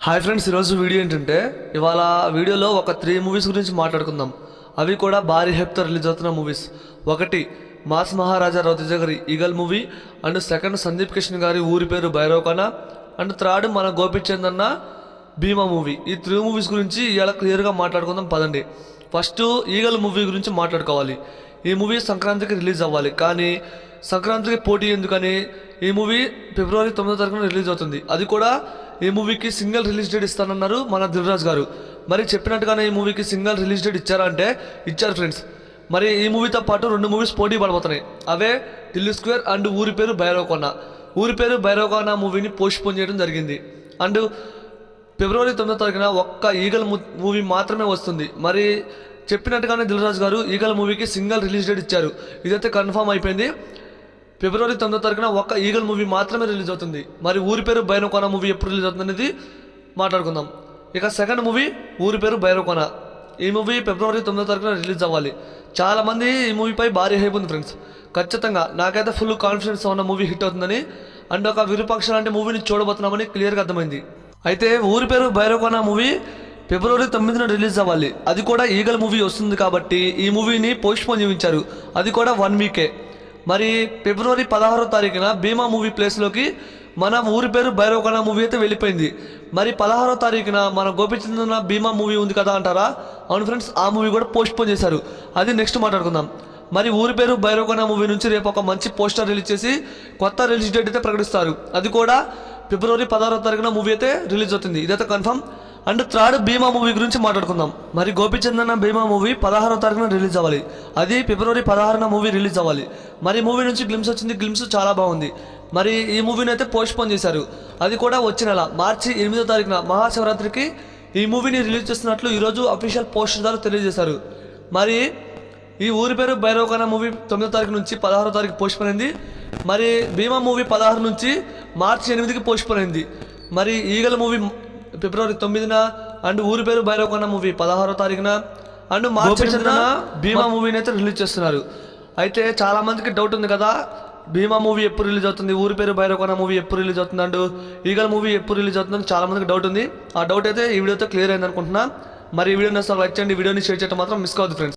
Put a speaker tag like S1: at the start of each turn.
S1: Hi friends, ఈరోజు video ఏంటంటే ఇవాళ వీడియోలో ఒక 3 మూవీస్ గురించి మాట్లాడుకుందాం. అవి కూడా భారీ హైప్తో రిలీజ్ అవుతున్న మూవీస్. ఒకటి మాస్ మహారాజా రవితేజ గారి eagle movie, and second Sandeep Kishan గారి ఊరి పేరు భైరవకాన, అండ్ థర్డ్ మన గోపిచంద్ అన్న భీమా మూవీ. ఈ 3 మూవీస్ గురించి ఇలా క్లియర్గా మాట్లాడుకుందాం పదండి. ఫస్ట్ ఈగల్ మూవీ గురించి మాట్లాడుకోవాలి. ఈ మూవీ సంక్రాంతికి రిలీజ్ అవ్వాలి, కానీ సంక్రాంతికి పోటీ ఎందుకని ఈ మూవీ ఫిబ్రవరి 9వ తారీఖున రిలీజ్ అవుతుంది. అది కూడా ఈ మూవీకి సింగిల్ రిలీజ్ డేట్ ఇస్తానన్నారు మన దిల్రాజ్ గారు. మరి చెప్పినట్టుగానే ఈ మూవీకి సింగిల్ రిలీజ్ డేట్ ఇచ్చారా అంటే ఇచ్చారు ఫ్రెండ్స్. మరి ఈ మూవీతో పాటు 2 మూవీస్ పోటీ పడబోతున్నాయి. అవే ఢిల్లీ స్క్వేర్ అండ్ ఊరి పేరు భైరవకోన. ఊరి పేరు భైరవకోన మూవీని పోస్ట్పోన్ చేయడం జరిగింది. అండ్ ఫిబ్రవరి 9వ తారీఖున ఒక్క ఈగల్ మూవీ మాత్రమే వస్తుంది. మరి చెప్పినట్టుగానే దిల్రాజ్ గారు ఈగల్ మూవీకి సింగిల్ రిలీజ్ డేట్ ఇచ్చారు. ఇదైతే కన్ఫర్మ్ అయిపోయింది. ఫిబ్రవరి 9వ తారీఖున ఒక్క ఈగల్ మూవీ మాత్రమే రిలీజ్ అవుతుంది. మరి ఊరి పేరు భైరవకోన మూవీ ఎప్పుడు రిలీజ్ అవుతుంది అనేది మాట్లాడుకుందాం. ఇక సెకండ్ మూవీ ఊరి పేరు భైరవకోన. ఈ మూవీ ఫిబ్రవరి 9వ తారీఖున రిలీజ్ అవ్వాలి. చాలామంది ఈ మూవీపై భారీ హైప్ ఉంది ఫ్రెండ్స్. ఖచ్చితంగా నాకైతే ఫుల్ కాన్ఫిడెన్స్ ఉన్న మూవీ హిట్ అవుతుందని, అండ్ ఒక విరూపాక్ష లాంటి మూవీని చూడబోతున్నామని క్లియర్గా అర్థమైంది. అయితే ఊరి పేరు భైరవకోన మూవీ ఫిబ్రవరి 9న రిలీజ్ అవ్వాలి. అది కూడా ఈగల్ మూవీ వస్తుంది కాబట్టి ఈ మూవీని పోస్ట్పోన్ చేయించారు. అది కూడా 1 వీకే. మరి ఫిబ్రవరి 16వ తారీఖున భీమా మూవీ ప్లేస్లోకి మన ఊరి పేరు భైరవకోన మూవీ అయితే వెళ్ళిపోయింది. మరి 16వ తారీఖున మన గోపిచంద్ భీమా మూవీ ఉంది కదా అంటారా? అవును ఫ్రెండ్స్, ఆ మూవీ కూడా పోస్ట్పోన్ చేశారు. అది నెక్స్ట్ మాట్లాడుకుందాం. మరి ఊరి పేరు భైరవకోన మూవీ నుంచి రేపు ఒక మంచి పోస్టర్ రిలీజ్ చేసి కొత్త రిలీజ్ డేట్ అయితే ప్రకటిస్తారు. అది కూడా ఫిబ్రవరి 16వ తారీఖున మూవీ అయితే రిలీజ్ అవుతుంది. ఇదైతే confirm. And third Bhima movie గురించి మాట్లాడుకుందాం. మరి గోపిచంద్ అన్న భీమా మూవీ 16వ తారీఖున రిలీజ్ అవ్వాలి. అది ఫిబ్రవరి 16న మూవీ రిలీజ్ అవ్వాలి. మరి మూవీ నుంచి గ్లిమ్స్ వచ్చింది. గ్లిమ్స్ చాలా బాగుంది. మరి ఈ మూవీని అయితే పోస్ట్పోన్ చేశారు. అది కూడా వచ్చే నెల మార్చి 8వ తారీఖున మహాశివరాత్రికి ఈ మూవీని రిలీజ్ చేస్తున్నట్లు ఈరోజు అఫీషియల్ పోస్టర్ ద్వారా తెలియజేశారు. మరి ఈ ఊరి పేరు భైరవకోన మూవీ 9వ తారీఖు నుంచి 16వ తారీఖు పోస్ట్పోన్ అయింది. మరి భీమా మూవీ 16 నుంచి మార్చి 8కి పోస్ట్పోన్ అయింది. మరి ఈగల మూవీ ఫిబ్రవరి 9న, అండ్ ఊరి పేరు భైరవకోన మూవీ 16వ తారీఖున, అండ్ మార్చి 8న భీమా మూవీని అయితే రిలీజ్ చేస్తున్నారు. అయితే చాలా మందికి డౌట్ ఉంది కదా, భీమా మూవీ ఎప్పుడు రిలీజ్ అవుతుంది, ఊరి పేరు భైరవకోన మూవీ ఎప్పుడు రిలీజ్ అవుతుంది, అండ్ ఈగల్ మూవీ ఎప్పుడు రిలీజ్ అవుతుందని చాలా మందికి డౌట్ ఉంది. ఆ డౌట్ అయితే ఈ వీడియోతో క్లియర్ అయింది అనుకుంటున్నా. మరి ఈ వీడియోని అసలు లైక్ చేయండి, వీడియోని షేర్ చేయడం మాత్రం మిస్ కావద్దు ఫ్రెండ్స్.